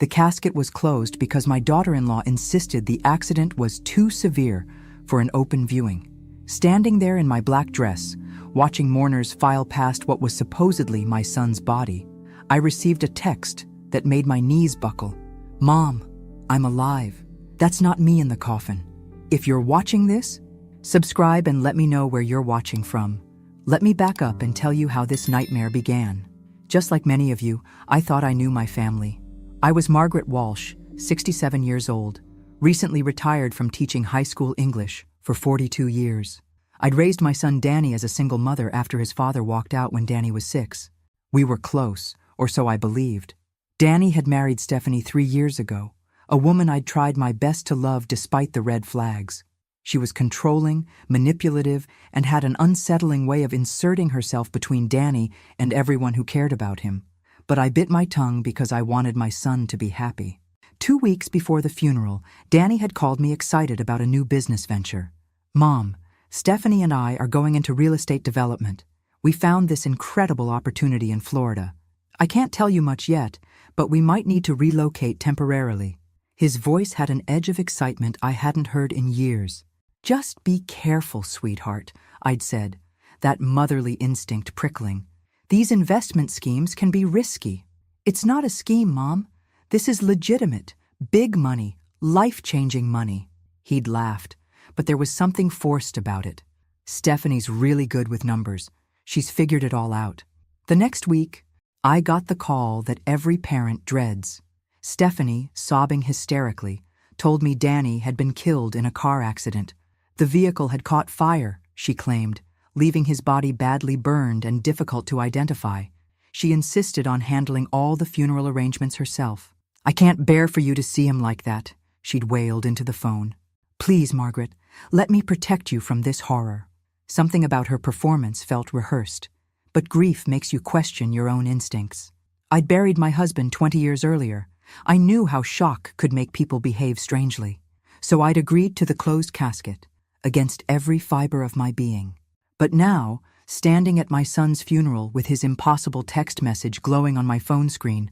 The casket was closed because my daughter-in-law insisted the accident was too severe for an open viewing. Standing there in my black dress, watching mourners file past what was supposedly my son's body, I received a text that made my knees buckle. "Mom, I'm alive. That's not me in the coffin. If you're watching this, subscribe and let me know where you're watching from. Let me back up and tell you how this nightmare began. Just like many of you, I thought I knew my family. I was Margaret Walsh, 67 years old, recently retired from teaching high school English for 42 years. I'd raised my son Danny as a single mother after his father walked out when Danny was 6. We were close, or so I believed. Danny had married Stephanie 3 years ago, a woman I'd tried my best to love despite the red flags. She was controlling, manipulative, and had an unsettling way of inserting herself between Danny and everyone who cared about him. But I bit my tongue because I wanted my son to be happy. 2 weeks before the funeral, Danny had called me excited about a new business venture. "Mom, Stephanie and I are going into real estate development. We found this incredible opportunity in Florida. I can't tell you much yet, but we might need to relocate temporarily." His voice had an edge of excitement I hadn't heard in years. "Just be careful, sweetheart," I'd said, that motherly instinct prickling. "These investment schemes can be risky." "It's not a scheme, Mom. This is legitimate, big money, life-changing money." He'd laughed, but there was something forced about it. "Stephanie's really good with numbers. She's figured it all out." The next week, I got the call that every parent dreads. Stephanie, sobbing hysterically, told me Danny had been killed in a car accident. The vehicle had caught fire, she claimed, leaving his body badly burned and difficult to identify. She insisted on handling all the funeral arrangements herself. "I can't bear for you to see him like that," she'd wailed into the phone. "Please, Margaret, let me protect you from this horror." Something about her performance felt rehearsed, but grief makes you question your own instincts. I'd buried my husband 20 years earlier. I knew how shock could make people behave strangely. So I'd agreed to the closed casket, against every fiber of my being. But now, standing at my son's funeral with his impossible text message glowing on my phone screen,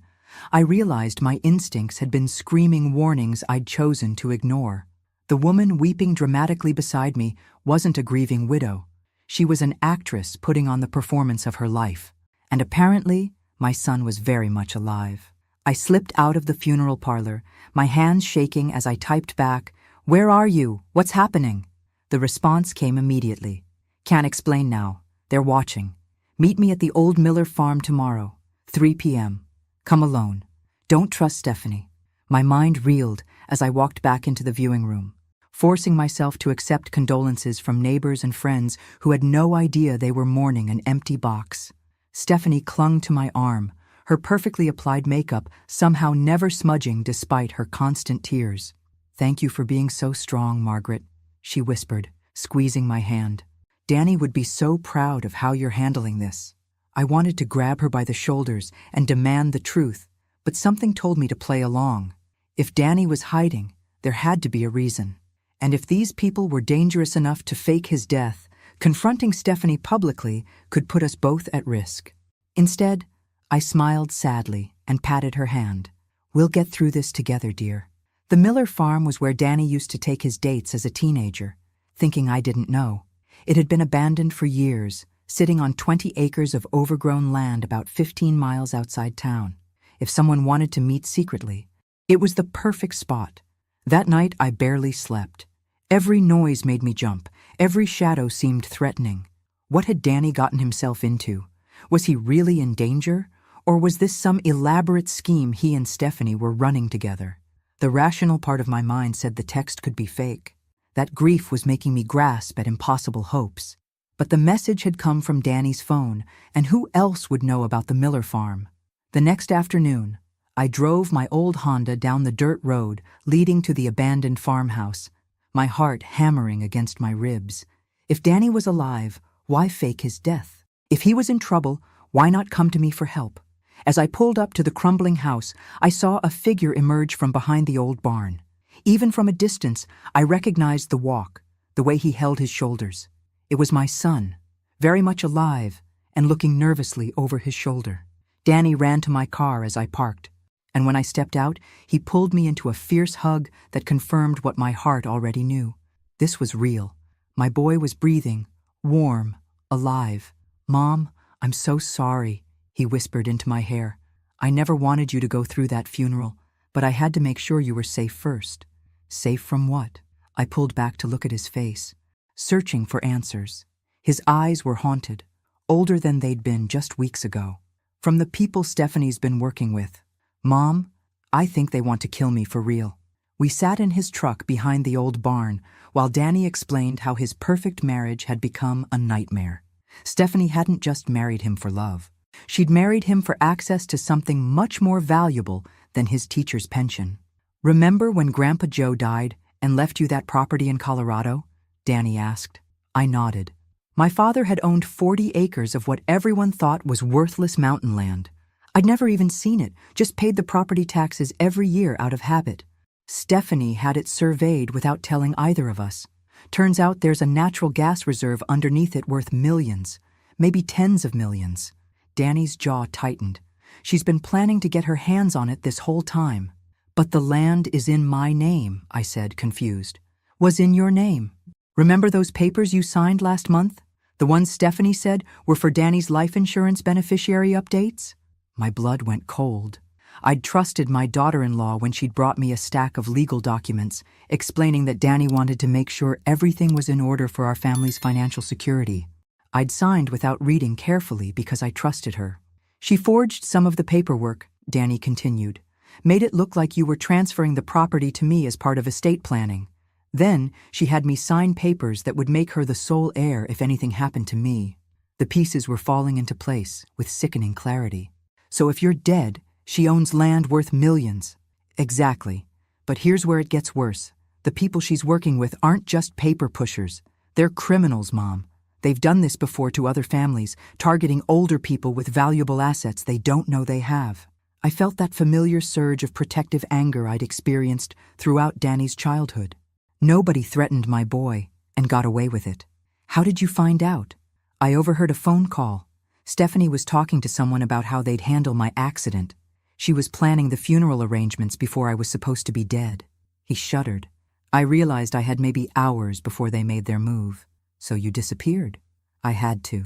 I realized my instincts had been screaming warnings I'd chosen to ignore. The woman weeping dramatically beside me wasn't a grieving widow. She was an actress putting on the performance of her life. And apparently, my son was very much alive. I slipped out of the funeral parlor, my hands shaking as I typed back, "Where are you? What's happening?" The response came immediately. "Can't explain now. They're watching. Meet me at the old Miller farm tomorrow, 3 p.m. Come alone. Don't trust Stephanie." My mind reeled as I walked back into the viewing room, forcing myself to accept condolences from neighbors and friends who had no idea they were mourning an empty box. Stephanie clung to my arm, her perfectly applied makeup somehow never smudging despite her constant tears. "Thank you for being so strong, Margaret," she whispered, squeezing my hand. "Danny would be so proud of how you're handling this." I wanted to grab her by the shoulders and demand the truth, but something told me to play along. If Danny was hiding, there had to be a reason. And if these people were dangerous enough to fake his death, confronting Stephanie publicly could put us both at risk. Instead, I smiled sadly and patted her hand. "We'll get through this together, dear." The Miller farm was where Danny used to take his dates as a teenager, thinking I didn't know. It had been abandoned for years, sitting on 20 acres of overgrown land about 15 miles outside town. If someone wanted to meet secretly, it was the perfect spot. That night I barely slept. Every noise made me jump. Every shadow seemed threatening. What had Danny gotten himself into? Was he really in danger? Or was this some elaborate scheme he and Stephanie were running together? The rational part of my mind said the text could be fake. That grief was making me grasp at impossible hopes. But the message had come from Danny's phone, and who else would know about the Miller farm? The next afternoon, I drove my old Honda down the dirt road leading to the abandoned farmhouse, my heart hammering against my ribs. If Danny was alive, why fake his death? If he was in trouble, why not come to me for help? As I pulled up to the crumbling house, I saw a figure emerge from behind the old barn. Even from a distance, I recognized the walk, the way he held his shoulders. It was my son, very much alive, and looking nervously over his shoulder. Danny ran to my car as I parked. And when I stepped out, he pulled me into a fierce hug that confirmed what my heart already knew. This was real. My boy was breathing, warm, alive. "Mom, I'm so sorry," he whispered into my hair. "I never wanted you to go through that funeral, but I had to make sure you were safe first." Safe from what? I pulled back to look at his face, searching for answers. His eyes were haunted, older than they'd been just weeks ago. "From the people Stephanie's been working with. Mom, I think they want to kill me for real." We sat in his truck behind the old barn while Danny explained how his perfect marriage had become a nightmare. Stephanie hadn't just married him for love. She'd married him for access to something much more valuable than his teacher's pension. "Remember when Grandpa Joe died and left you that property in Colorado?" Danny asked. I nodded. My father had owned 40 acres of what everyone thought was worthless mountain land. I'd never even seen it, just paid the property taxes every year out of habit. Stephanie had it surveyed without telling either of us. Turns out there's a natural gas reserve underneath it worth millions, maybe tens of millions. Danny's jaw tightened. She's been planning to get her hands on it this whole time. "But the land is in my name," I said, confused. "Was in your name. Remember those papers you signed last month? The ones Stephanie said were for Danny's life insurance beneficiary updates?" My blood went cold. I'd trusted my daughter-in-law when she'd brought me a stack of legal documents, explaining that Danny wanted to make sure everything was in order for our family's financial security. I'd signed without reading carefully because I trusted her. "She forged some of the paperwork," Danny continued. "Made it look like you were transferring the property to me as part of estate planning. Then she had me sign papers that would make her the sole heir if anything happened to me." The pieces were falling into place with sickening clarity. "So if you're dead, she owns land worth millions." "Exactly. But here's where it gets worse. The people she's working with aren't just paper pushers. They're criminals, Mom. They've done this before to other families, targeting older people with valuable assets they don't know they have." I felt that familiar surge of protective anger I'd experienced throughout Danny's childhood. Nobody threatened my boy and got away with it. "How did you find out?" "I overheard a phone call. Stephanie was talking to someone about how they'd handle my accident. She was planning the funeral arrangements before I was supposed to be dead." He shuddered. "I realized I had maybe hours before they made their move. So you disappeared." "I had to.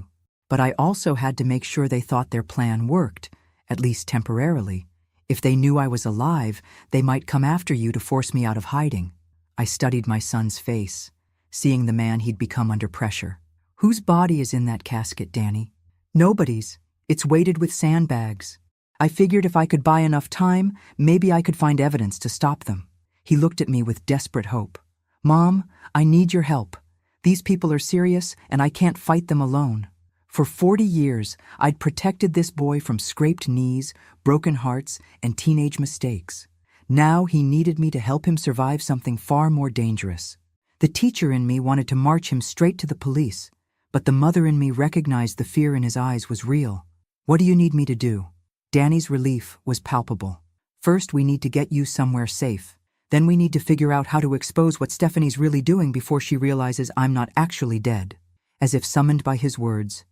But I also had to make sure they thought their plan worked, at least temporarily. If they knew I was alive, they might come after you to force me out of hiding." I studied my son's face, seeing the man he'd become under pressure. "Whose body is in that casket, Danny?" "Nobody's. It's weighted with sandbags. I figured if I could buy enough time, maybe I could find evidence to stop them." He looked at me with desperate hope. "Mom, I need your help. These people are serious, and I can't fight them alone. For 40 years, I'd protected this boy from scraped knees, broken hearts, and teenage mistakes. Now he needed me to help him survive something far more dangerous. The teacher in me wanted to march him straight to the police, but the mother in me recognized the fear in his eyes was real. "What do you need me to do?" Danny's relief was palpable. "First, we need to get you somewhere safe. Then we need to figure out how to expose what Stephanie's really doing before she realizes I'm not actually dead." As if summoned by his words,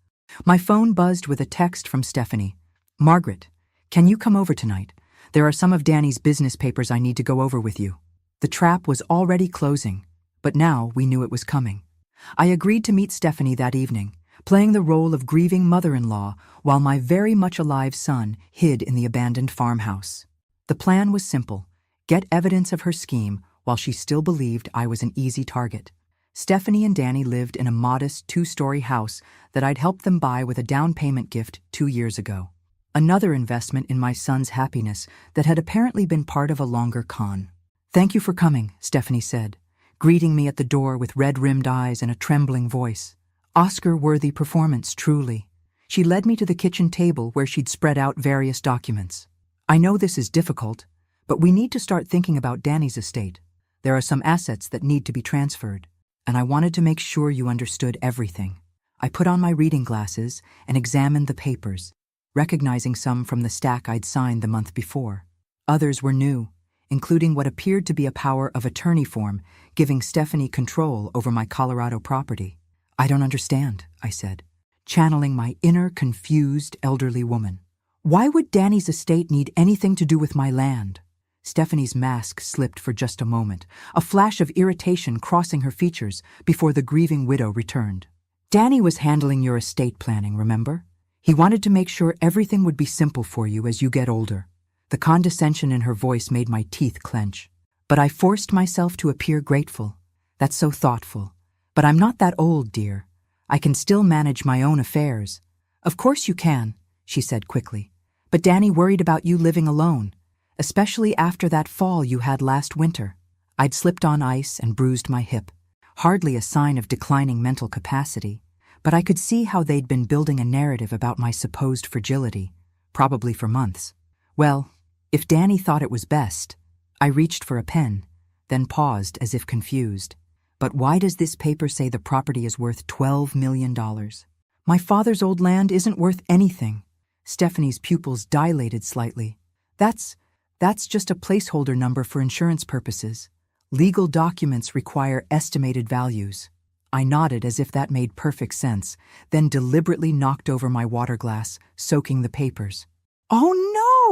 my phone buzzed with a text from Stephanie. "Margaret, can you come over tonight? There are some of Danny's business papers I need to go over with you." The trap was already closing, but now we knew it was coming. I agreed to meet Stephanie that evening, playing the role of grieving mother-in-law while my very much alive son hid in the abandoned farmhouse. The plan was simple: get evidence of her scheme while she still believed I was an easy target. Stephanie and Danny lived in a modest 2-story house that I'd helped them buy with a down payment gift 2 years ago. Another investment in my son's happiness that had apparently been part of a longer con. "Thank you for coming," Stephanie said, greeting me at the door with red-rimmed eyes and a trembling voice. Oscar-worthy performance, truly. She led me to the kitchen table where she'd spread out various documents. "I know this is difficult, but we need to start thinking about Danny's estate. There are some assets that need to be transferred, and I wanted to make sure you understood everything." I put on my reading glasses and examined the papers, recognizing some from the stack I'd signed the month before. Others were new, including what appeared to be a power of attorney form giving Stephanie control over my Colorado property. "I don't understand," I said, channeling my inner confused elderly woman. Why would Danny's estate need anything to do with my land? Stephanie's mask slipped for just a moment, a flash of irritation crossing her features before the grieving widow returned. Danny was handling your estate planning, remember? He wanted to make sure everything would be simple for you as you get older. The condescension in her voice made my teeth clench. But I forced myself to appear grateful. That's so thoughtful. But I'm not that old, dear. I can still manage my own affairs. Of course you can, she said quickly. But Danny worried about you living alone, especially after that fall you had last winter. I'd slipped on ice and bruised my hip. Hardly a sign of declining mental capacity, but I could see how they'd been building a narrative about my supposed fragility, probably for months. Well, if Danny thought it was best, I reached for a pen, then paused as if confused. But why does this paper say the property is worth $12 million? My father's old land isn't worth anything. Stephanie's pupils dilated slightly. That's just a placeholder number for insurance purposes. Legal documents require estimated values. I nodded as if that made perfect sense, then deliberately knocked over my water glass, soaking the papers. Oh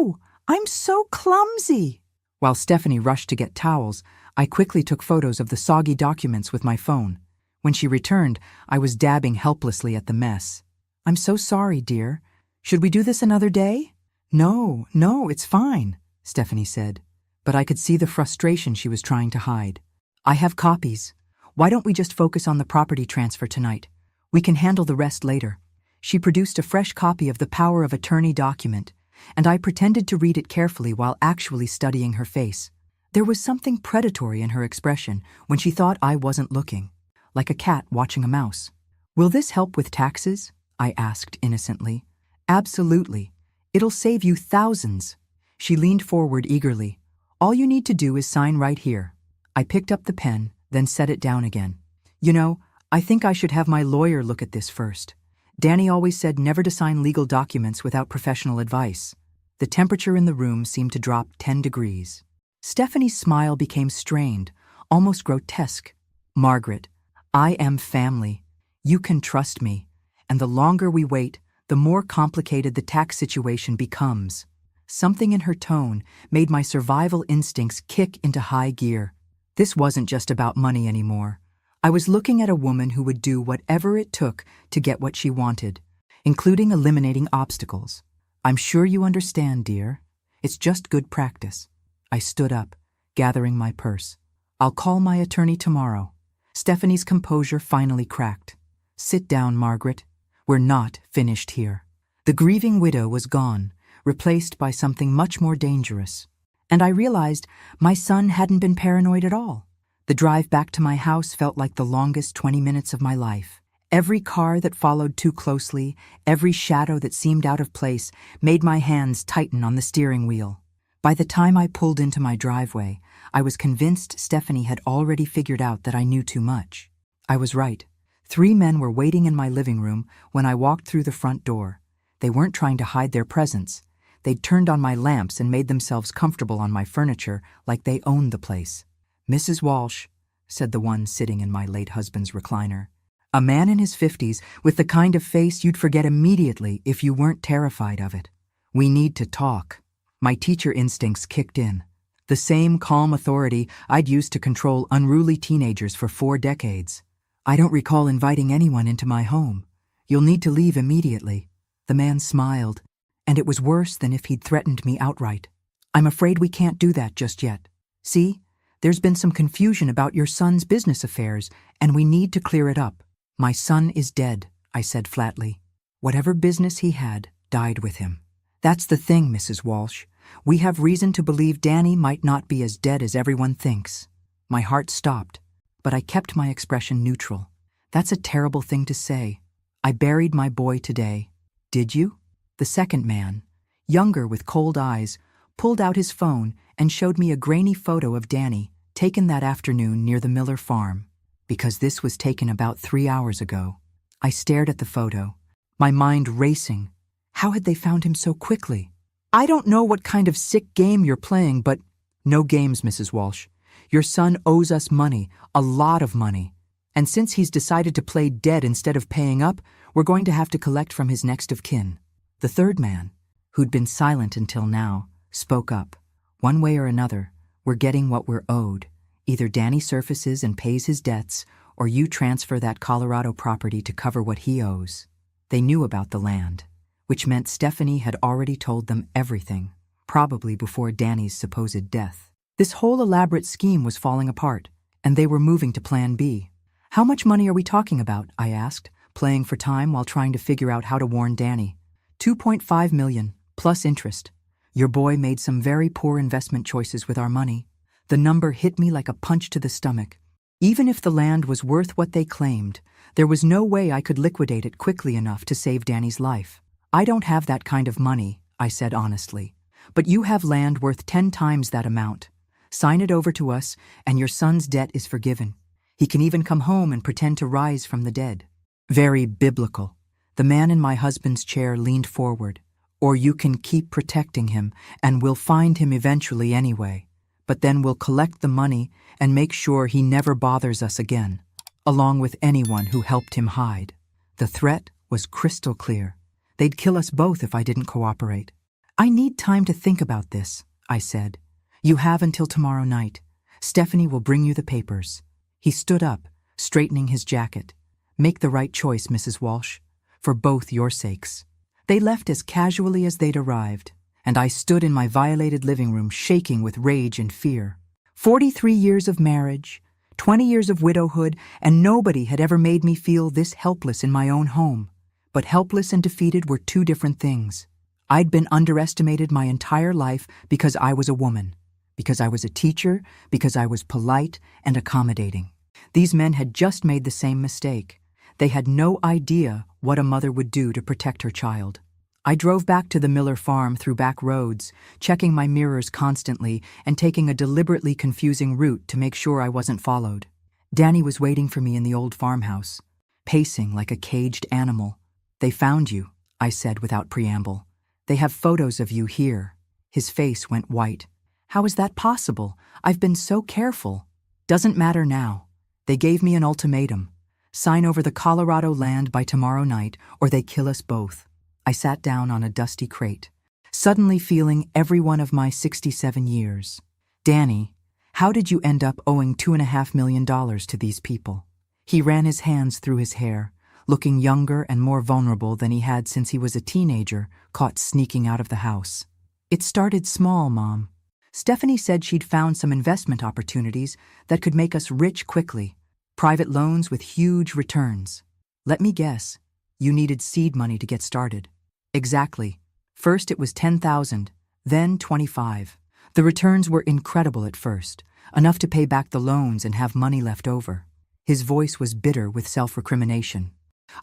no! I'm so clumsy! While Stephanie rushed to get towels, I quickly took photos of the soggy documents with my phone. When she returned, I was dabbing helplessly at the mess. I'm so sorry, dear. Should we do this another day? No, it's fine, Stephanie said. But I could see the frustration she was trying to hide. I have copies. Why don't we just focus on the property transfer tonight? We can handle the rest later. She produced a fresh copy of the power of attorney document, and I pretended to read it carefully while actually studying her face. There was something predatory in her expression when she thought I wasn't looking, like a cat watching a mouse. Will this help with taxes? I asked innocently. Absolutely. It'll save you thousands. She leaned forward eagerly. All you need to do is sign right here. I picked up the pen, then set it down again. You know, I think I should have my lawyer look at this first. Danny always said never to sign legal documents without professional advice. The temperature in the room seemed to drop 10 degrees. Stephanie's smile became strained, almost grotesque. Margaret, I am family. You can trust me. And the longer we wait, the more complicated the tax situation becomes. Something in her tone made my survival instincts kick into high gear. This wasn't just about money anymore. I was looking at a woman who would do whatever it took to get what she wanted, including eliminating obstacles. I'm sure you understand, dear. It's just good practice. I stood up, gathering my purse. I'll call my attorney tomorrow. Stephanie's composure finally cracked. Sit down, Margaret. We're not finished here. The grieving widow was gone, replaced by something much more dangerous. And I realized my son hadn't been paranoid at all. The drive back to my house felt like the longest 20 minutes of my life. Every car that followed too closely, every shadow that seemed out of place, made my hands tighten on the steering wheel. By the time I pulled into my driveway, I was convinced Stephanie had already figured out that I knew too much. I was right. 3 men were waiting in my living room when I walked through the front door. They weren't trying to hide their presence. They'd turned on my lamps and made themselves comfortable on my furniture like they owned the place. Mrs. Walsh, said the one sitting in my late husband's recliner. A man in his 50s with the kind of face you'd forget immediately if you weren't terrified of it. We need to talk. My teacher instincts kicked in. The same calm authority I'd used to control unruly teenagers for 4 decades. I don't recall inviting anyone into my home. You'll need to leave immediately. The man smiled, and it was worse than if he'd threatened me outright. I'm afraid we can't do that just yet. See, there's been some confusion about your son's business affairs, and we need to clear it up. My son is dead, I said flatly. Whatever business he had died with him. That's the thing, Mrs. Walsh. We have reason to believe Danny might not be as dead as everyone thinks. My heart stopped, but I kept my expression neutral. That's a terrible thing to say. I buried my boy today. Did you? The second man, younger with cold eyes, pulled out his phone and showed me a grainy photo of Danny, taken that afternoon near the Miller farm. Because this was taken about 3 hours ago. I stared at the photo, my mind racing. How had they found him so quickly? I don't know what kind of sick game you're playing, but no games, Mrs. Walsh. Your son owes us money, a lot of money. And since he's decided to play dead instead of paying up, we're going to have to collect from his next of kin. The third man, who'd been silent until now, spoke up. One way or another, we're getting what we're owed. Either Danny surfaces and pays his debts, or you transfer that Colorado property to cover what he owes. They knew about the land, which meant Stephanie had already told them everything, probably before Danny's supposed death. This whole elaborate scheme was falling apart, and they were moving to Plan B. How much money are we talking about? I asked, playing for time while trying to figure out how to warn Danny. 2.5 million, plus interest. Your boy made some very poor investment choices with our money. The number hit me like a punch to the stomach. Even if the land was worth what they claimed, there was no way I could liquidate it quickly enough to save Danny's life. I don't have that kind of money, I said honestly. But you have land worth 10 times that amount. Sign it over to us, and your son's debt is forgiven. He can even come home and pretend to rise from the dead. Very biblical. The man in my husband's chair leaned forward. Or you can keep protecting him, and we'll find him eventually anyway. But then we'll collect the money and make sure he never bothers us again, along with anyone who helped him hide. The threat was crystal clear. They'd kill us both if I didn't cooperate. I need time to think about this, I said. You have until tomorrow night. Stephanie will bring you the papers. He stood up, straightening his jacket. Make the right choice, Mrs. Walsh, for both your sakes. They left as casually as they'd arrived, and I stood in my violated living room shaking with rage and fear. 43 years of marriage, 20 years of widowhood, and nobody had ever made me feel this helpless in my own home. But helpless and defeated were two different things. I'd been underestimated my entire life because I was a woman, because I was a teacher, because I was polite and accommodating. These men had just made the same mistake. They had no idea what a mother would do to protect her child. I drove back to the Miller farm through back roads, checking my mirrors constantly and taking a deliberately confusing route to make sure I wasn't followed. Danny was waiting for me in the old farmhouse, pacing like a caged animal. They found you, I said without preamble. They have photos of you here. His face went white. How is that possible? I've been so careful. Doesn't matter now. They gave me an ultimatum. Sign over the Colorado land by tomorrow night, or they kill us both. I sat down on a dusty crate, suddenly feeling every one of my 67 years. Danny, how did you end up owing $2.5 million to these people? He ran his hands through his hair, looking younger and more vulnerable than he had since he was a teenager, caught sneaking out of the house. It started small, Mom. Stephanie said she'd found some investment opportunities that could make us rich quickly. Private loans with huge returns. Let me guess. You needed seed money to get started. Exactly. First it was $10,000, then $25,000. The returns were incredible at first, enough to pay back the loans and have money left over. His voice was bitter with self-recrimination.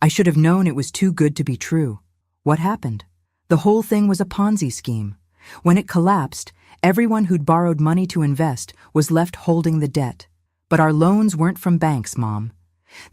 I should have known it was too good to be true. What happened? The whole thing was a Ponzi scheme. When it collapsed, everyone who'd borrowed money to invest was left holding the debt. But our loans weren't from banks, Mom.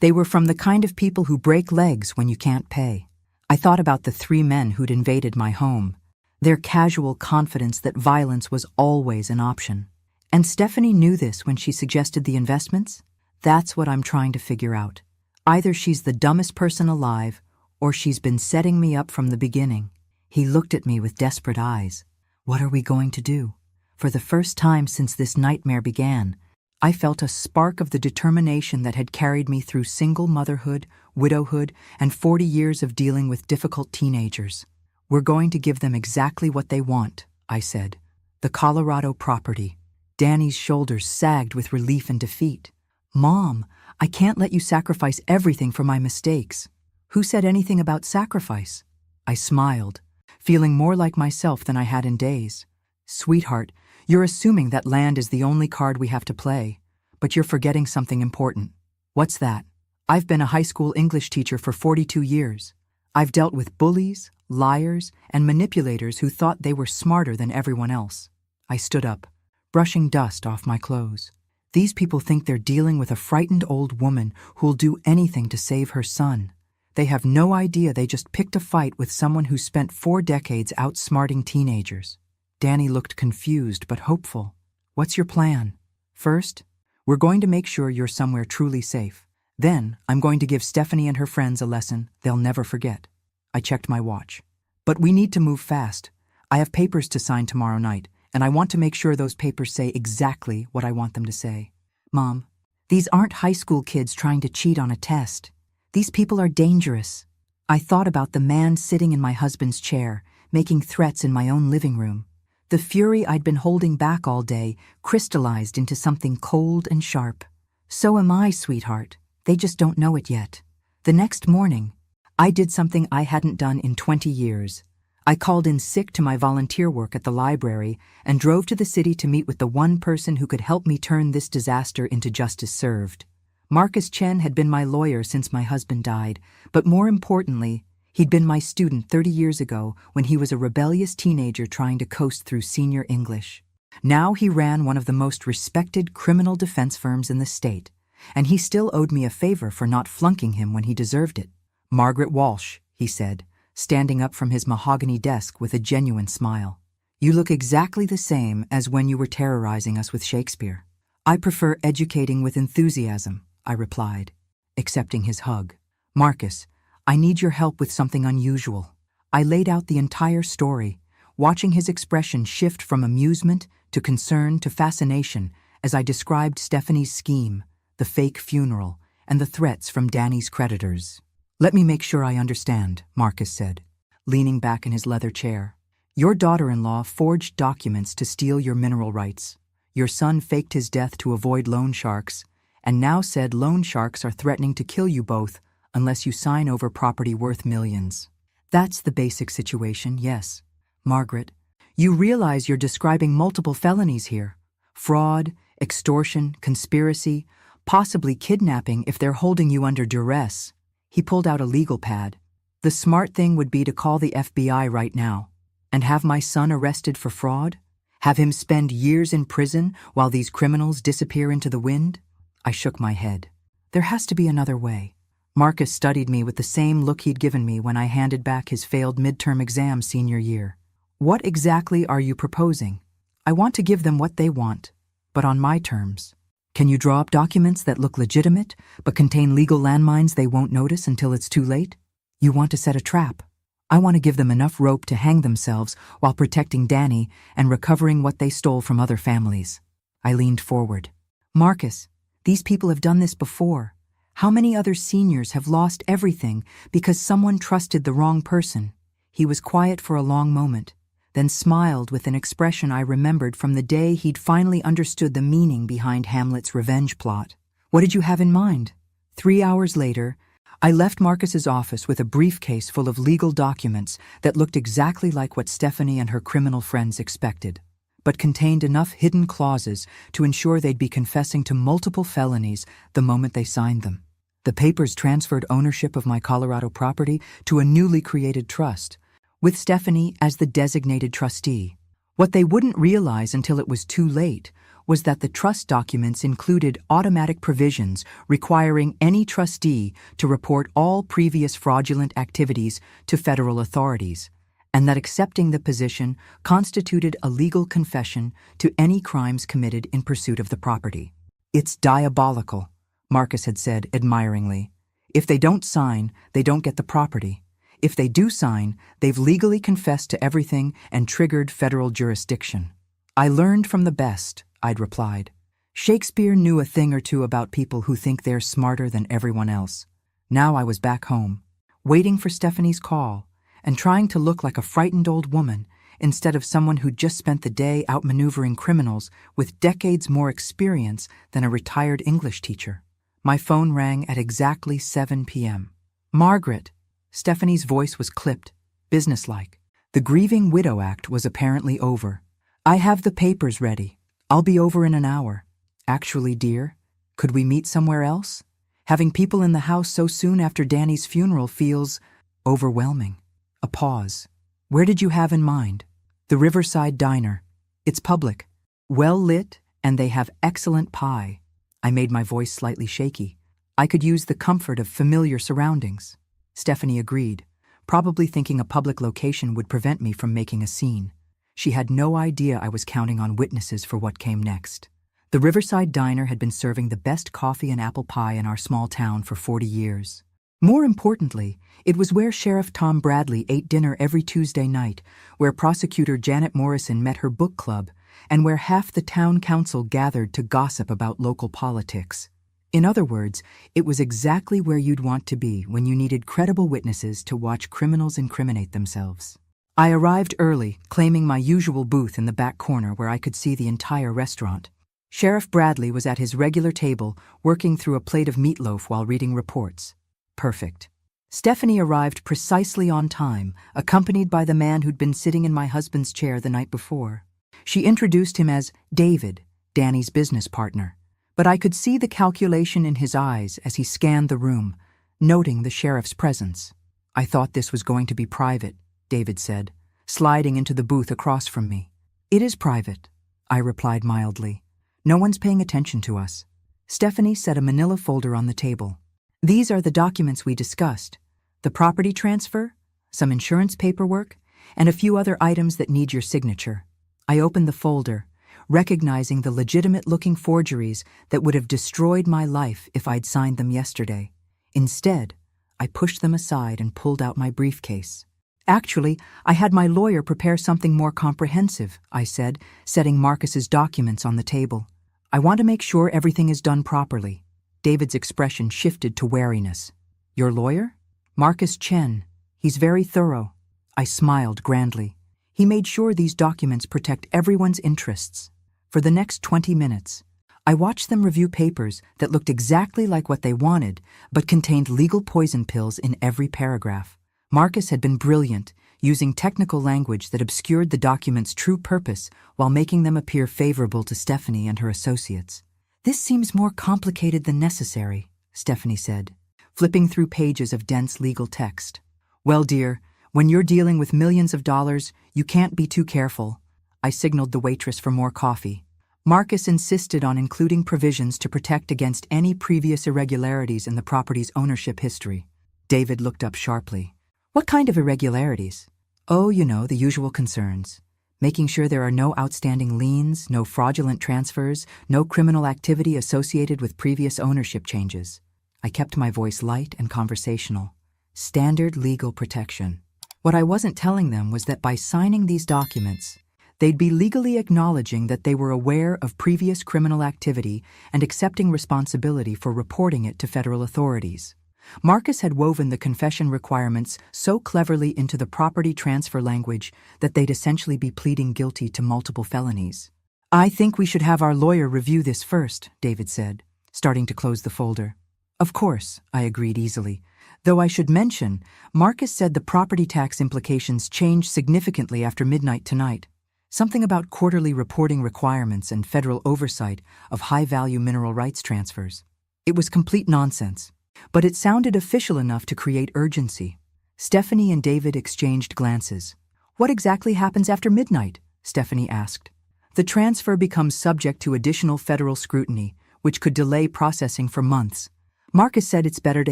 They were from the kind of people who break legs when you can't pay. I thought about the 3 men who'd invaded my home, their casual confidence that violence was always an option. And Stephanie knew this when she suggested the investments? That's what I'm trying to figure out. Either she's the dumbest person alive, or she's been setting me up from the beginning. He looked at me with desperate eyes. What are we going to do? For the first time since this nightmare began, I felt a spark of the determination that had carried me through single motherhood, widowhood, and 40 years of dealing with difficult teenagers. We're going to give them exactly what they want, I said. The Colorado property. Danny's shoulders sagged with relief and defeat. Mom, I can't let you sacrifice everything for my mistakes. Who said anything about sacrifice? I smiled, feeling more like myself than I had in days. Sweetheart, you're assuming that land is the only card we have to play, but you're forgetting something important. What's that? I've been a high school English teacher for 42 years. I've dealt with bullies, liars, and manipulators who thought they were smarter than everyone else. I stood up, brushing dust off my clothes. These people think they're dealing with a frightened old woman who'll do anything to save her son. They have no idea they just picked a fight with someone who spent 4 decades outsmarting teenagers. Danny looked confused but hopeful. What's your plan? First, we're going to make sure you're somewhere truly safe. Then, I'm going to give Stephanie and her friends a lesson they'll never forget. I checked my watch. But we need to move fast. I have papers to sign tomorrow night, and I want to make sure those papers say exactly what I want them to say. Mom, these aren't high school kids trying to cheat on a test. These people are dangerous. I thought about the man sitting in my husband's chair, making threats in my own living room. The fury I'd been holding back all day crystallized into something cold and sharp. So am I, sweetheart. They just don't know it yet. The next morning, I did something I hadn't done in 20 years. I called in sick to my volunteer work at the library and drove to the city to meet with the one person who could help me turn this disaster into justice served. Marcus Chen had been my lawyer since my husband died, but more importantly, he'd been my student 30 years ago when he was a rebellious teenager trying to coast through senior English. Now he ran one of the most respected criminal defense firms in the state, and he still owed me a favor for not flunking him when he deserved it. "Margaret Walsh," he said, standing up from his mahogany desk with a genuine smile. "You look exactly the same as when you were terrorizing us with Shakespeare." "I prefer educating with enthusiasm," I replied, accepting his hug. "Marcus, I need your help with something unusual." I laid out the entire story, watching his expression shift from amusement to concern to fascination as I described Stephanie's scheme, the fake funeral, and the threats from Danny's creditors. "Let me make sure I understand," Marcus said, leaning back in his leather chair. "Your daughter-in-law forged documents to steal your mineral rights. Your son faked his death to avoid loan sharks, and now said loan sharks are threatening to kill you both unless you sign over property worth millions. That's the basic situation, yes. Margaret, you realize you're describing multiple felonies here. Fraud, extortion, conspiracy, possibly kidnapping if they're holding you under duress." He pulled out a legal pad. "The smart thing would be to call the FBI right now and have my son arrested for fraud? Have him spend years in prison while these criminals disappear into the wind?" I shook my head. "There has to be another way." Marcus studied me with the same look he'd given me when I handed back his failed midterm exam senior year. "What exactly are you proposing?" "I want to give them what they want, but on my terms. Can you draw up documents that look legitimate, but contain legal landmines they won't notice until it's too late? You want to set a trap. I want to give them enough rope to hang themselves while protecting Danny and recovering what they stole from other families." I leaned forward. "Marcus, these people have done this before. How many other seniors have lost everything because someone trusted the wrong person?" He was quiet for a long moment, then smiled with an expression I remembered from the day he'd finally understood the meaning behind Hamlet's revenge plot. "What did you have in mind?" 3 hours later, I left Marcus's office with a briefcase full of legal documents that looked exactly like what Stephanie and her criminal friends expected, but contained enough hidden clauses to ensure they'd be confessing to multiple felonies the moment they signed them. The papers transferred ownership of my Colorado property to a newly created trust, with Stephanie as the designated trustee. What they wouldn't realize until it was too late was that the trust documents included automatic provisions requiring any trustee to report all previous fraudulent activities to federal authorities, and that accepting the position constituted a legal confession to any crimes committed in pursuit of the property. "It's diabolical," Marcus had said admiringly. "If they don't sign, they don't get the property. If they do sign, they've legally confessed to everything and triggered federal jurisdiction." "I learned from the best," I'd replied. "Shakespeare knew a thing or two about people who think they're smarter than everyone else." Now I was back home, waiting for Stephanie's call and trying to look like a frightened old woman instead of someone who'd just spent the day outmaneuvering criminals with decades more experience than a retired English teacher. My phone rang at exactly 7 p.m. "Margaret." Stephanie's voice was clipped, businesslike. The Grieving Widow Act was apparently over. "I have the papers ready. I'll be over in an hour." "Actually, dear, could we meet somewhere else? Having people in the house so soon after Danny's funeral feels overwhelming." A pause. "Where did you have in mind?" "The Riverside Diner. It's public, well lit, and they have excellent pie." I made my voice slightly shaky. I could use the comfort of familiar surroundings. Stephanie agreed, probably thinking a public location would prevent me from making a scene. She had no idea I was counting on witnesses for what came next. The Riverside Diner had been serving the best coffee and apple pie in our small town for 40 years. More importantly, it was where Sheriff Tom Bradley ate dinner every Tuesday night, where prosecutor Janet Morrison met her book club, and where half the town council gathered to gossip about local politics. In other words, it was exactly where you'd want to be when you needed credible witnesses to watch criminals incriminate themselves. I arrived early, claiming my usual booth in the back corner where I could see the entire restaurant. Sheriff Bradley was at his regular table, working through a plate of meatloaf while reading reports. Perfect. Stephanie arrived precisely on time, accompanied by the man who'd been sitting in my husband's chair the night before. She introduced him as David, Danny's business partner, but I could see the calculation in his eyes as he scanned the room, noting the sheriff's presence. "I thought this was going to be private," David said, sliding into the booth across from me. "It is private," I replied mildly. "No one's paying attention to us." Stephanie set a manila folder on the table. "These are the documents we discussed: the property transfer, some insurance paperwork, and a few other items that need your signature." I opened the folder, recognizing the legitimate-looking forgeries that would have destroyed my life if I'd signed them yesterday. Instead, I pushed them aside and pulled out my briefcase. "Actually, I had my lawyer prepare something more comprehensive," I said, setting Marcus's documents on the table. "I want to make sure everything is done properly." David's expression shifted to wariness. "Your lawyer?" "Marcus Chen. He's very thorough." I smiled grandly. He made sure these documents protect everyone's interests. For the next 20 minutes, I watched them review papers that looked exactly like what they wanted, but contained legal poison pills in every paragraph. Marcus had been brilliant, using technical language that obscured the document's true purpose while making them appear favorable to Stephanie and her associates. "This seems more complicated than necessary," Stephanie said, flipping through pages of dense legal text. "Well, dear, when you're dealing with millions of dollars, you can't be too careful." I signaled the waitress for more coffee. Marcus insisted on including provisions to protect against any previous irregularities in the property's ownership history. David looked up sharply. "What kind of irregularities?" "Oh, you know, the usual concerns. Making sure there are no outstanding liens, no fraudulent transfers, no criminal activity associated with previous ownership changes." I kept my voice light and conversational. Standard legal protection. What I wasn't telling them was that by signing these documents, they'd be legally acknowledging that they were aware of previous criminal activity and accepting responsibility for reporting it to federal authorities. Marcus had woven the confession requirements so cleverly into the property transfer language that they'd essentially be pleading guilty to multiple felonies. "I think we should have our lawyer review this first," David said, starting to close the folder. "Of course," I agreed easily. Though I should mention, Marcus said the property tax implications changed significantly after midnight tonight. Something about quarterly reporting requirements and federal oversight of high-value mineral rights transfers. It was complete nonsense, but it sounded official enough to create urgency. Stephanie and David exchanged glances. "What exactly happens after midnight?" Stephanie asked. "The transfer becomes subject to additional federal scrutiny, which could delay processing for months. Marcus said it's better to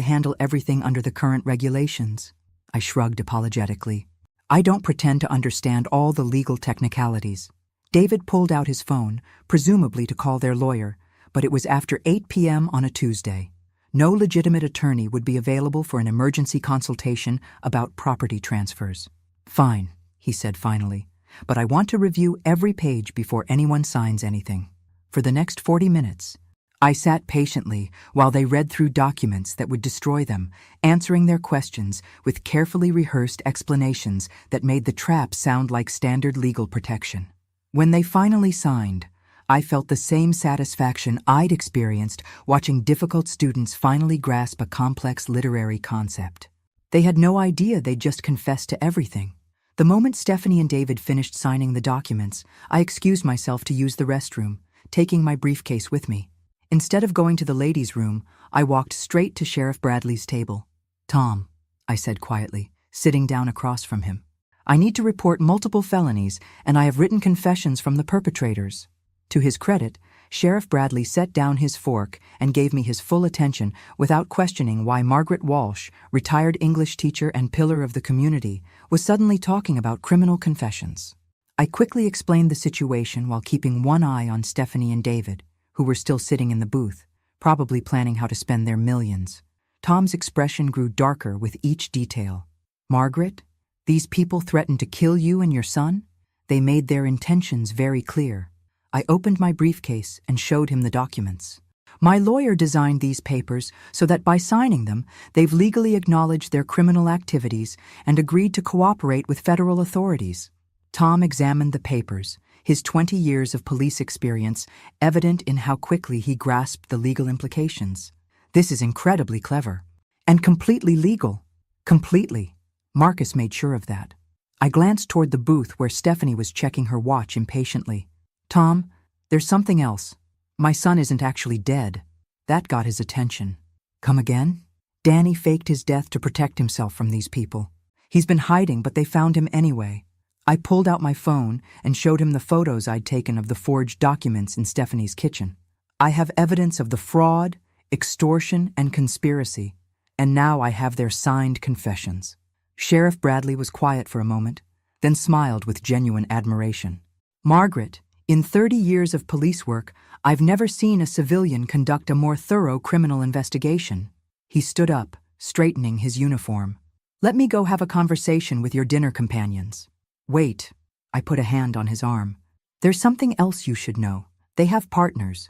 handle everything under the current regulations." I shrugged apologetically. "I don't pretend to understand all the legal technicalities." David pulled out his phone, presumably to call their lawyer, but it was after 8 p.m. on a Tuesday. No legitimate attorney would be available for an emergency consultation about property transfers. "Fine," he said finally, "but I want to review every page before anyone signs anything." For the next 40 minutes, I sat patiently while they read through documents that would destroy them, answering their questions with carefully rehearsed explanations that made the trap sound like standard legal protection. When they finally signed, I felt the same satisfaction I'd experienced watching difficult students finally grasp a complex literary concept. They had no idea they'd just confessed to everything. The moment Stephanie and David finished signing the documents, I excused myself to use the restroom, taking my briefcase with me. Instead of going to the ladies' room, I walked straight to Sheriff Bradley's table. "Tom," I said quietly, sitting down across from him, "I need to report multiple felonies, and I have written confessions from the perpetrators." To his credit, Sheriff Bradley set down his fork and gave me his full attention without questioning why Margaret Walsh, retired English teacher and pillar of the community, was suddenly talking about criminal confessions. I quickly explained the situation while keeping one eye on Stephanie and David, who were still sitting in the booth, probably planning how to spend their millions. Tom's expression grew darker with each detail. Margaret, these people threatened to kill you and your son? They made their intentions very clear. I opened my briefcase and showed him the documents. My lawyer designed these papers so that by signing them, they've legally acknowledged their criminal activities and agreed to cooperate with federal authorities. Tom examined the papers, his 20 years of police experience evident in how quickly he grasped the legal implications. This is incredibly clever. And completely legal. Completely. Marcus made sure of that. I glanced toward the booth where Stephanie was checking her watch impatiently. Tom, there's something else. My son isn't actually dead. That got his attention. Come again? Danny faked his death to protect himself from these people. He's been hiding, but they found him anyway. I pulled out my phone and showed him the photos I'd taken of the forged documents in Stephanie's kitchen. I have evidence of the fraud, extortion, and conspiracy, and now I have their signed confessions. Sheriff Bradley was quiet for a moment, then smiled with genuine admiration. Margaret, in 30 years of police work, I've never seen a civilian conduct a more thorough criminal investigation. He stood up, straightening his uniform. Let me go have a conversation with your dinner companions. Wait, I put a hand on his arm. There's something else you should know. They have partners.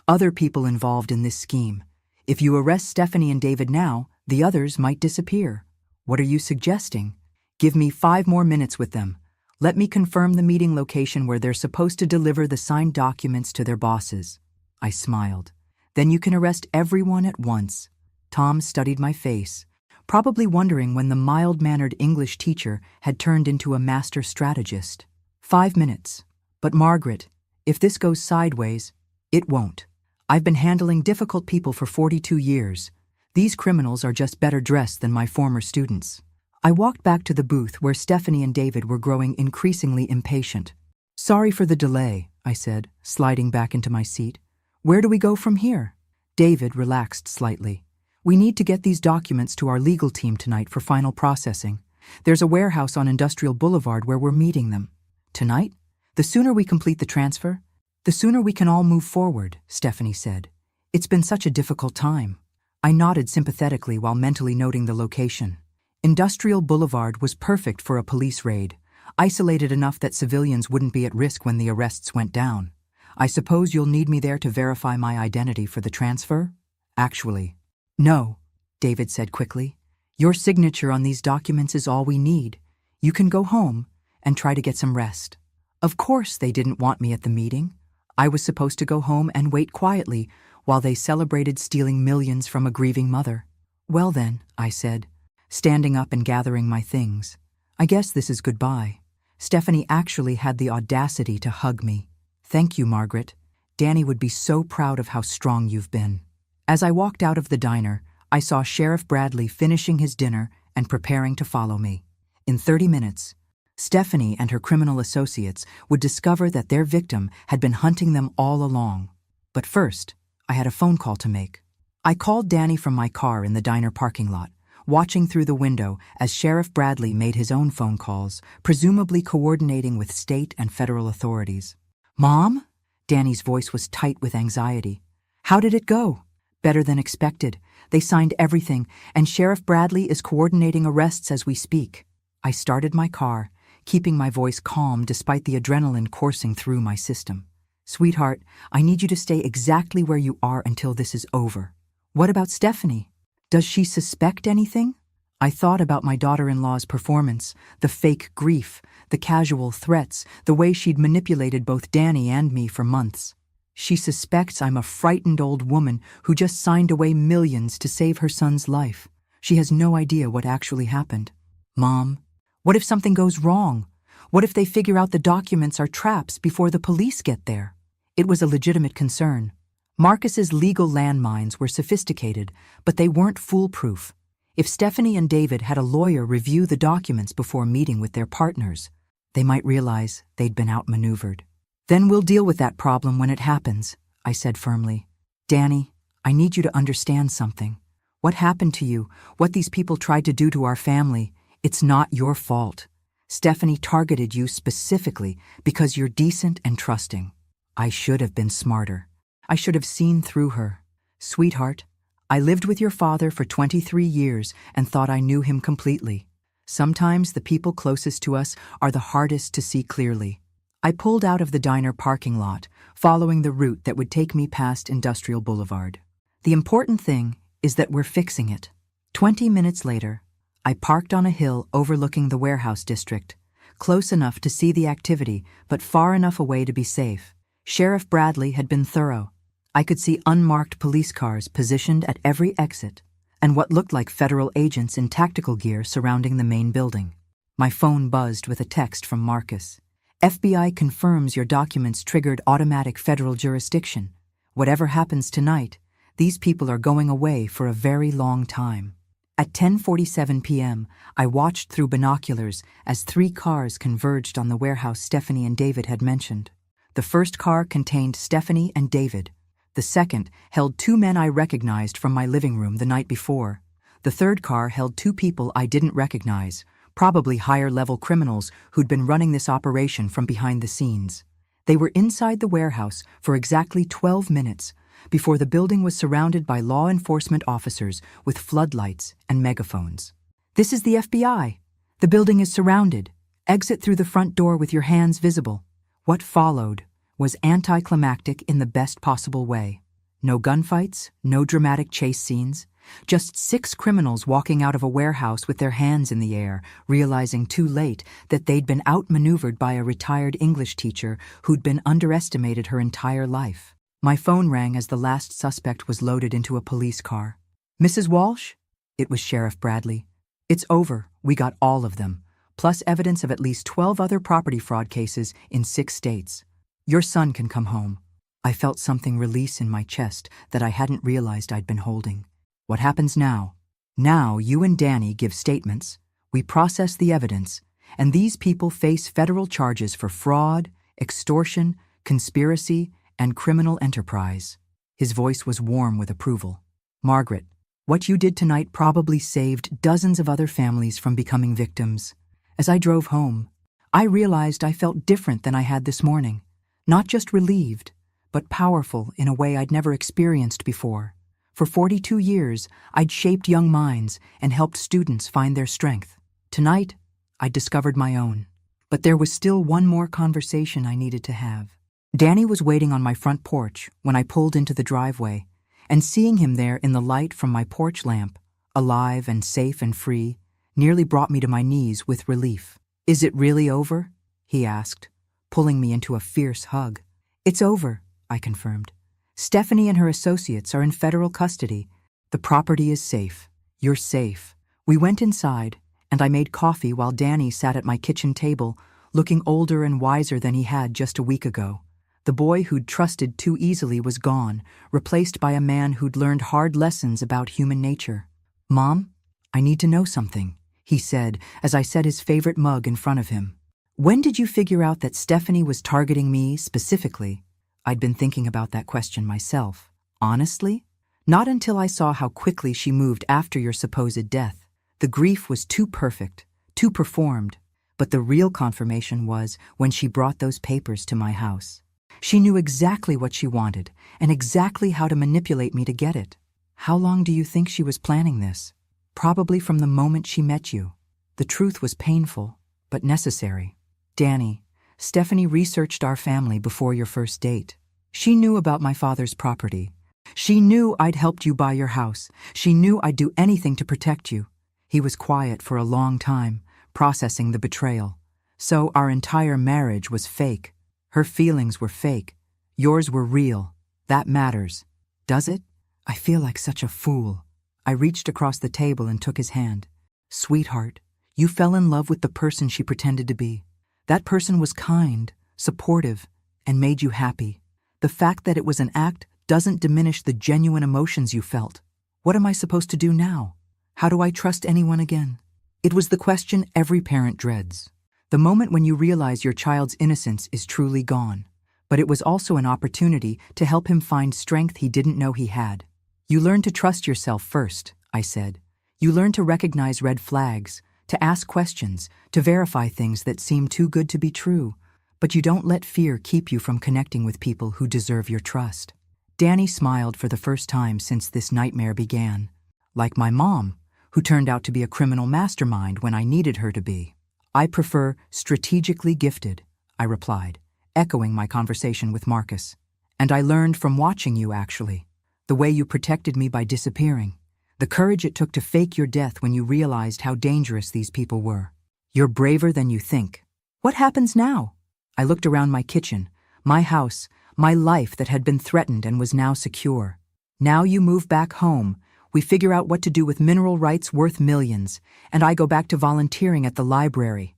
Other people involved in this scheme. If you arrest Stephanie and David now, the others might disappear. What are you suggesting? Give me 5 more minutes with them. Let me confirm the meeting location where they're supposed to deliver the signed documents to their bosses. I smiled. Then you can arrest everyone at once. Tom studied my face, probably wondering when the mild-mannered English teacher had turned into a master strategist. 5 minutes. But Margaret, if this goes sideways, it won't. I've been handling difficult people for 42 years. These criminals are just better dressed than my former students. I walked back to the booth where Stephanie and David were growing increasingly impatient. Sorry for the delay, I said, sliding back into my seat. Where do we go from here? David relaxed slightly. We need to get these documents to our legal team tonight for final processing. There's a warehouse on Industrial Boulevard where we're meeting them. Tonight? The sooner we complete the transfer, the sooner we can all move forward, Stephanie said. It's been such a difficult time. I nodded sympathetically while mentally noting the location. Industrial Boulevard was perfect for a police raid, isolated enough that civilians wouldn't be at risk when the arrests went down. I suppose you'll need me there to verify my identity for the transfer? Actually, no, David said quickly. Your signature on these documents is all we need. You can go home and try to get some rest. Of course they didn't want me at the meeting. I was supposed to go home and wait quietly while they celebrated stealing millions from a grieving mother. Well then, I said, standing up and gathering my things. I guess this is goodbye. Stephanie actually had the audacity to hug me. Thank you, Margaret. Danny would be so proud of how strong you've been. As I walked out of the diner, I saw Sheriff Bradley finishing his dinner and preparing to follow me. In 30 minutes, Stephanie and her criminal associates would discover that their victim had been hunting them all along. But first, I had a phone call to make. I called Danny from my car in the diner parking lot, watching through the window as Sheriff Bradley made his own phone calls, presumably coordinating with state and federal authorities. Mom? Danny's voice was tight with anxiety. How did it go? Better than expected. They signed everything, and Sheriff Bradley is coordinating arrests as we speak. I started my car, keeping my voice calm despite the adrenaline coursing through my system. Sweetheart, I need you to stay exactly where you are until this is over. What about Stephanie? Does she suspect anything? I thought about my daughter-in-law's performance, the fake grief, the casual threats, the way she'd manipulated both Danny and me for months. She suspects I'm a frightened old woman who just signed away millions to save her son's life. She has no idea what actually happened. Mom, what if something goes wrong? What if they figure out the documents are traps before the police get there? It was a legitimate concern. Marcus's legal landmines were sophisticated, but they weren't foolproof. If Stephanie and David had a lawyer review the documents before meeting with their partners, they might realize they'd been outmaneuvered. Then we'll deal with that problem when it happens, I said firmly. Danny, I need you to understand something. What happened to you, what these people tried to do to our family, it's not your fault. Stephanie targeted you specifically because you're decent and trusting. I should have been smarter. I should have seen through her. Sweetheart, I lived with your father for 23 years and thought I knew him completely. Sometimes the people closest to us are the hardest to see clearly. I pulled out of the diner parking lot, following the route that would take me past Industrial Boulevard. The important thing is that we're fixing it. 20 minutes later, I parked on a hill overlooking the warehouse district, close enough to see the activity, but far enough away to be safe. Sheriff Bradley had been thorough. I could see unmarked police cars positioned at every exit, and what looked like federal agents in tactical gear surrounding the main building. My phone buzzed with a text from Marcus. FBI confirms your documents triggered automatic federal jurisdiction. Whatever happens tonight, these people are going away for a very long time. At 10:47 p.m., I watched through binoculars as 3 cars converged on the warehouse Stephanie and David had mentioned. The first car contained Stephanie and David. The second held 2 men I recognized from my living room the night before. The third car held 2 people I didn't recognize, probably higher-level criminals who'd been running this operation from behind the scenes. They were inside the warehouse for exactly 12 minutes before the building was surrounded by law enforcement officers with floodlights and megaphones. "This is the FBI. The building is surrounded. Exit through the front door with your hands visible." What followed was anticlimactic in the best possible way. No gunfights, no dramatic chase scenes, just 6 criminals walking out of a warehouse with their hands in the air, realizing too late that they'd been outmaneuvered by a retired English teacher who'd been underestimated her entire life. My phone rang as the last suspect was loaded into a police car. "Mrs. Walsh?" It was Sheriff Bradley. "It's over. We got all of them, plus evidence of at least 12 other property fraud cases in 6 states. Your son can come home." I felt something release in my chest that I hadn't realized I'd been holding. "What happens now? Now you and Danny give statements, we process the evidence, and these people face federal charges for fraud, extortion, conspiracy, and criminal enterprise." His voice was warm with approval. "Margaret, what you did tonight probably saved dozens of other families from becoming victims." As I drove home, I realized I felt different than I had this morning. Not just relieved, but powerful in a way I'd never experienced before. For 42 years, I'd shaped young minds and helped students find their strength. Tonight, I discovered my own. But there was still one more conversation I needed to have. Danny was waiting on my front porch when I pulled into the driveway, and seeing him there in the light from my porch lamp, alive and safe and free, nearly brought me to my knees with relief. "Is it really over?" he asked, pulling me into a fierce hug. "It's over," I confirmed. "Stephanie and her associates are in federal custody. The property is safe. You're safe." We went inside, and I made coffee while Danny sat at my kitchen table, looking older and wiser than he had just a week ago. The boy who'd trusted too easily was gone, replaced by a man who'd learned hard lessons about human nature. "Mom, I need to know something," he said as I set his favorite mug in front of him. "When did you figure out that Stephanie was targeting me specifically?" I'd been thinking about that question myself. Honestly, not until I saw how quickly she moved after your supposed death. The grief was too perfect, too performed, but the real confirmation was when she brought those papers to my house. She knew exactly what she wanted and exactly how to manipulate me to get it. How long do you think she was planning this? Probably from the moment she met you. The truth was painful, but necessary. "Danny, Stephanie researched our family before your first date. She knew about my father's property. She knew I'd helped you buy your house. She knew I'd do anything to protect you." He was quiet for a long time, processing the betrayal. "So our entire marriage was fake. Her feelings were fake. Yours were real. That matters. Does it?" I feel like such a fool. I reached across the table and took his hand. "Sweetheart, you fell in love with the person she pretended to be. That person was kind, supportive, and made you happy. The fact that it was an act doesn't diminish the genuine emotions you felt. What am I supposed to do now? How do I trust anyone again?" It was the question every parent dreads. The moment when you realize your child's innocence is truly gone. But it was also an opportunity to help him find strength he didn't know he had. "You learn to trust yourself first," I said. "You learn to recognize red flags, to ask questions, to verify things that seem too good to be true. But you don't let fear keep you from connecting with people who deserve your trust." Danny smiled for the first time since this nightmare began. Like my mom, who turned out to be a criminal mastermind when I needed her to be. I prefer strategically gifted, I replied, echoing my conversation with Marcus. And I learned from watching you, actually. The way you protected me by disappearing. The courage it took to fake your death when you realized how dangerous these people were. You're braver than you think. What happens now? I looked around my kitchen, my house, my life that had been threatened and was now secure. Now you move back home, we figure out what to do with mineral rights worth millions, and I go back to volunteering at the library.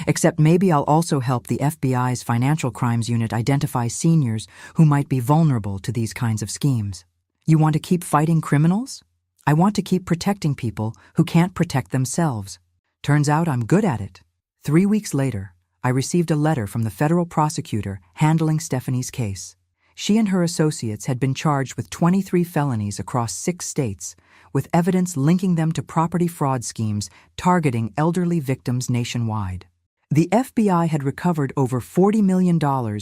Except maybe I'll also help the FBI's Financial Crimes Unit identify seniors who might be vulnerable to these kinds of schemes. You want to keep fighting criminals? I want to keep protecting people who can't protect themselves. Turns out I'm good at it. 3 weeks later, I received a letter from the federal prosecutor handling Stephanie's case. She and her associates had been charged with 23 felonies across 6 states, with evidence linking them to property fraud schemes targeting elderly victims nationwide. The FBI had recovered over $40 million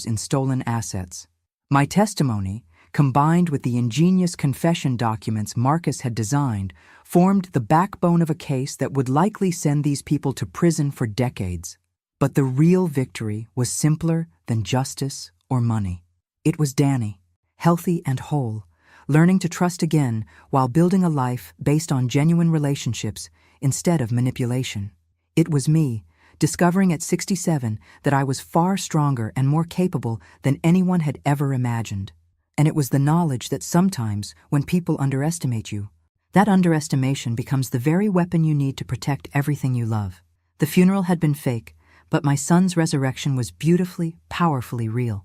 in stolen assets. My testimony, combined with the ingenious confession documents Marcus had designed, formed the backbone of a case that would likely send these people to prison for decades. But the real victory was simpler than justice or money. It was Danny, healthy and whole, learning to trust again while building a life based on genuine relationships instead of manipulation. It was me, discovering at 67 that I was far stronger and more capable than anyone had ever imagined. And it was the knowledge that sometimes, when people underestimate you, that underestimation becomes the very weapon you need to protect everything you love. The funeral had been fake, but my son's resurrection was beautifully, powerfully real.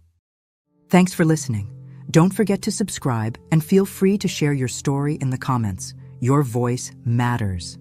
Thanks for listening. Don't forget to subscribe and feel free to share your story in the comments. Your voice matters.